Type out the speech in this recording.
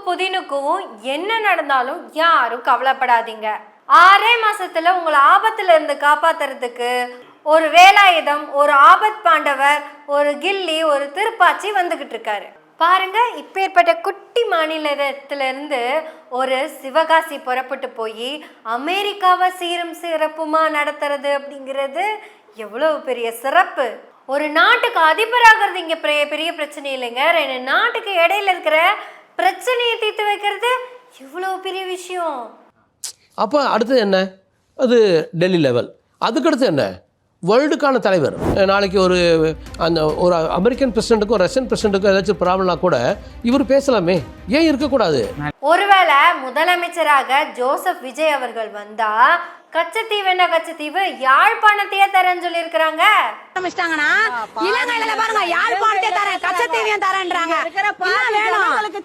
புதினுக்கும் என்ன நடந்தாலும் யாரும் கவலைப்படாதீங்க. 6 மாசத்துல உங்களை ஆபத்துல இருந்து காப்பாத்துறதுக்கு ஒரு வேலாயுதம், ஒரு ஆபத் பாண்டவர், ஒரு கில்லி, ஒரு திருப்பாச்சி வந்துகிட்டு இருக்காரு. பாருங்க, இப்பேற்பட்ட குட்டி மாநிலத்துல இருந்து ஒரு சிவகாசி புறப்பட்டு போய் அமெரிக்காவை சீரும் சிறப்புமா நடத்துறது அப்படிங்கிறது எவ்வளவு பெரிய சிறப்பு. ஒரு நாட்டுக்கு அதிபராகிறது இங்க பெரிய பிரச்சனை இல்லைங்க. 2 நாட்டுக்கு இடையில இருக்கிற பிரச்சனையை தீர்த்து வைக்கிறது இவ்வளவு பெரிய விஷயம். அப்போ அடுத்தது என்ன? அது டெல்லி லெவல். அதுக்கடுத்து என்ன? வேர்ல்டுக்கான தலைவர். நாளைக்கு ஒரு அமெரிக்கன் பிரசிடென்ட்டுக்கும் ரஷ்யன் பிரசிடென்ட்டுக்கும் ஏதாச்சும் ப்ராப்ளம்னா கூட இவர் பேசலாமே, ஏன் இருக்கக்கூடாது? ஒருவேளை முதலமைச்சராக ஜோசப் விஜய் அவர்கள் வந்தா கச்சத்தீவு என்ன கச்சத்தீவு, யாழ்ப்பாணத்தையே தரேன்னு சொல்லி இருக்கிறாங்க. இலங்கையில பாருங்க, யாழ்ப்பாணத்தையே தரேன், கச்சத்தீவையும் தரேன்றாங்க.